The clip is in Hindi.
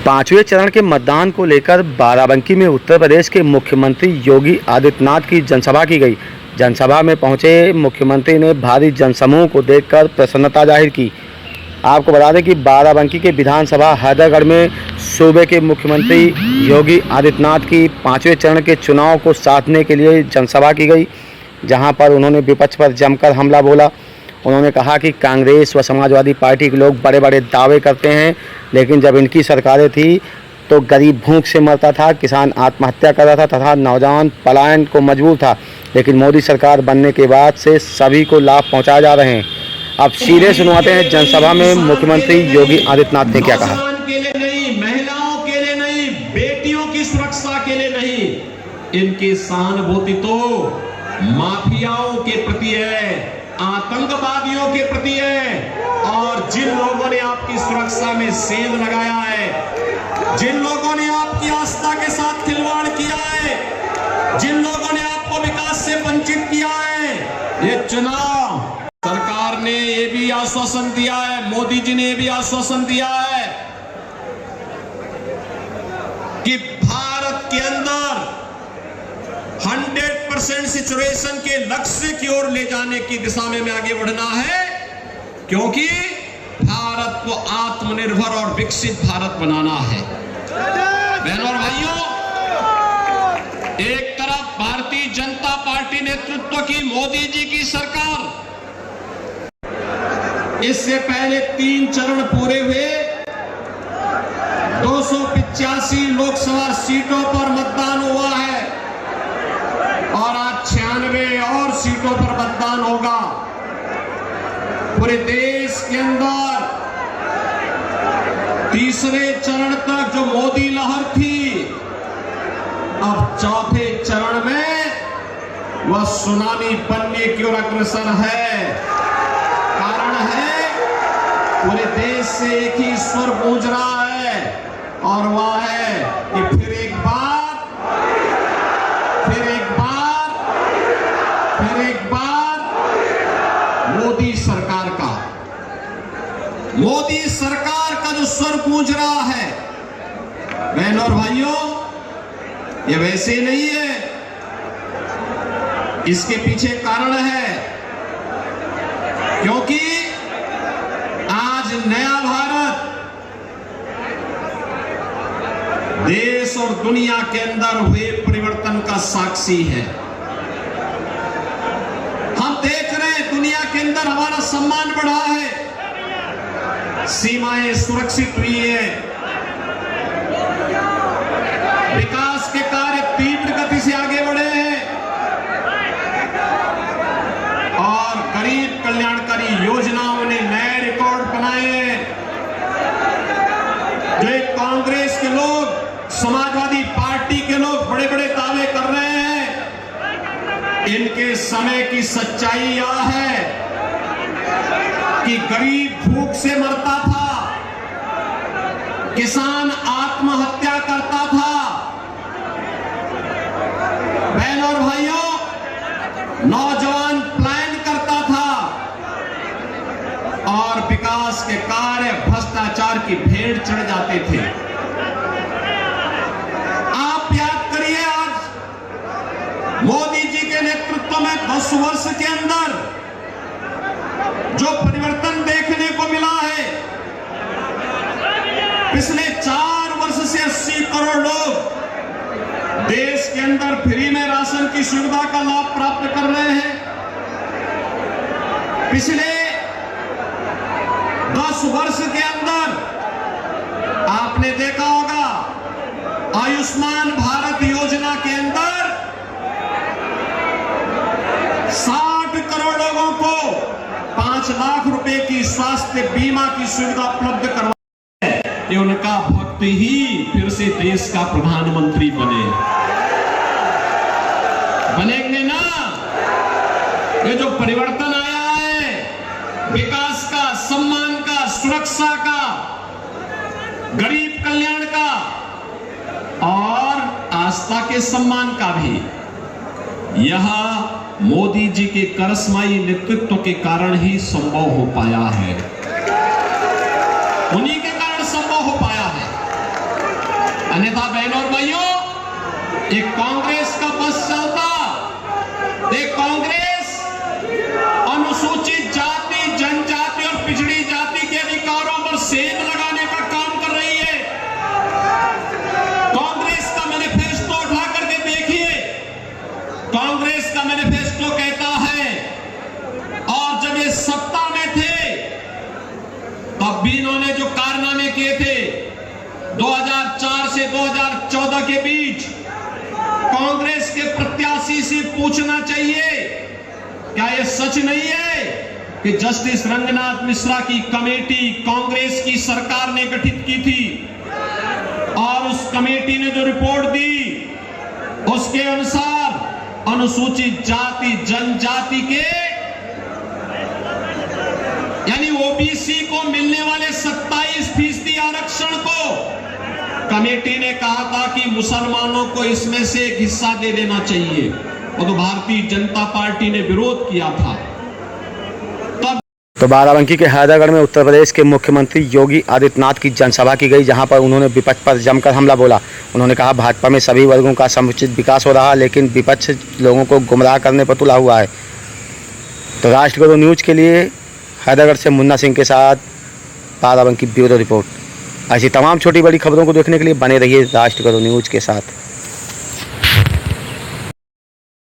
पांचवें चरण के मतदान को लेकर बाराबंकी में उत्तर प्रदेश के मुख्यमंत्री योगी आदित्यनाथ की जनसभा की गई। जनसभा में पहुंचे मुख्यमंत्री ने भारी जनसमूह को देखकर प्रसन्नता जाहिर की। आपको बता दें कि बाराबंकी के विधानसभा हैदरगढ़ में सूबे के मुख्यमंत्री योगी आदित्यनाथ की पांचवें चरण के चुनाव को साधने के लिए जनसभा की गई, जहां पर उन्होंने विपक्ष पर जमकर हमला बोला। उन्होंने कहा कि कांग्रेस व समाजवादी पार्टी के लोग बड़े बड़े दावे करते हैं, लेकिन जब इनकी सरकारें थी तो गरीब भूख से मरता था, किसान आत्महत्या कर रहा था तथा नौजवान पलायन को मजबूर था। लेकिन मोदी सरकार बनने के बाद से सभी को लाभ पहुंचाए जा रहे हैं। अब सीधे सुनवाते हैं जनसभा में मुख्यमंत्री योगी आदित्यनाथ ने क्या कहा। के लिए नहीं, महिलाओं के लिए नहीं, बेटियों की सुरक्षा के लिए नहीं, इनकी सहानुभूति तो माफियाओं के प्रति है, आतंकवादियों के प्रति है। और जिन लोगों ने आपकी सुरक्षा में सेंध लगाया है, जिन लोगों ने आपकी आस्था के साथ खिलवाड़ किया है, जिन लोगों ने आपको विकास से वंचित किया है, ये चुनाव सरकार ने ये भी आश्वासन दिया है, मोदी जी ने भी आश्वासन दिया है कि भारत के अंदर 100% सिचुएशन के लक्ष्य की ओर ले जाने की दिशा में आगे बढ़ना है, क्योंकि भारत को आत्मनिर्भर और विकसित भारत बनाना है। बहनों और भाइयों, एक तरफ भारतीय जनता पार्टी नेतृत्व की मोदी जी की सरकार, इससे पहले 3 चरण पूरे हुए, 285 लोकसभा सीटों पर मतदान हुआ है और आज 96 और सीटों पर मतदान होगा। पूरे देश के अंदर तीसरे चरण तक जो मोदी लहर थी, अब चौथे चरण में वह सुनामी बनने की ओर अग्रसर है। कारण है पूरे देश से एक ही स्वर गूंज रहा है और वह है कि फिर एक बार मोदी सरकार का जो स्वर गूंज रहा है। बहनों और भाइयों, ये वैसे नहीं है, इसके पीछे कारण है, क्योंकि आज नया भारत देश और दुनिया के अंदर हुए परिवर्तन का साक्षी है। हम देख रहे हैं दुनिया के अंदर हमारा सम्मान बढ़ा है, सीमाएं सुरक्षित हुई है, विकास के कार्य तीव्र गति से आगे बढ़े हैं और गरीब कल्याणकारी योजनाओं ने नए रिकॉर्ड बनाए हैं। जो एक कांग्रेस के लोग, समाजवादी पार्टी के लोग बड़े बड़े दावे कर रहे हैं, इनके समय की सच्चाई यह है कि गरीब भूख से मरता था, किसान आत्महत्या करता था। बहनों और भाइयों, नौजवान पलायन करता था और विकास के कार्य भ्रष्टाचार की भेंट चढ़ जाते थे। आप याद करिए, आज मोदी जी के नेतृत्व में 10 वर्ष के अंदर जो परिवर्तन देखने को मिला है, पिछले 4 वर्ष से 80 करोड़ लोग देश के अंदर फ्री में राशन की सुविधा का लाभ प्राप्त कर रहे हैं। पिछले 10 वर्ष के अंदर आपने देखा होगा, आयुष्मान भारत योजना के अंदर 60 करोड़ लोगों को 5 लाख रुपए की स्वास्थ्य बीमा की सुविधा उपलब्ध करवाई है। ये उनका भक्त ही फिर से देश का प्रधानमंत्री बनेंगे ना। ये जो परिवर्तन आया है, विकास का, सम्मान का, सुरक्षा का, गरीब कल्याण का और आस्था के सम्मान का भी, यह मोदी जी के करिश्माई नेतृत्व के कारण ही संभव हो पाया है। उन्हीं के कारण संभव हो पाया है। अन्यथा बहनों और भाइयों, एक कांग्रेस का बस चलता, एक कांग्रेस अनुसूचित जाति, जनजाति और पिछड़ी जाति के अधिकारों पर सेंध लगाने का काम कर रही है। कांग्रेस का मैनिफेस्टो उठा करके देखिए, कांग्रेस का मैनिफेस्टो कहता है, और जब ये सत्ता में थे तब भी इन्होंने जो कारनामे किए थे 2004 से 2014 के बीच, कांग्रेस के प्रत्याशी से पूछना चाहिए, क्या यह सच नहीं है कि जस्टिस रंगनाथ मिश्रा की कमेटी कांग्रेस की सरकार ने गठित की थी, और उस कमेटी ने जो रिपोर्ट दी उसके अनुसार अनुसूचित जाति, जनजाति के यानी ओबीसी को मिलने वाले 27% आरक्षण को कमेटी ने कहा था कि मुसलमानों को इसमें से एक हिस्सा दे देना चाहिए, और तो भारतीय जनता पार्टी ने विरोध किया था। तो बाराबंकी के हैदरगढ़ में उत्तर प्रदेश के मुख्यमंत्री योगी आदित्यनाथ की जनसभा की गई, जहां पर उन्होंने विपक्ष पर जमकर हमला बोला। उन्होंने कहा भाजपा में सभी वर्गों का समुचित विकास हो रहा, लेकिन विपक्ष लोगों को गुमराह करने पर तुला हुआ है। तो राष्ट्रगुरु न्यूज़ के लिए हैदरगढ़ से मुन्ना सिंह के साथ बाराबंकी ब्यूरो रिपोर्ट। ऐसी तमाम छोटी बड़ी खबरों को देखने के लिए बने रहिए राष्ट्रगुरु न्यूज़ के साथ।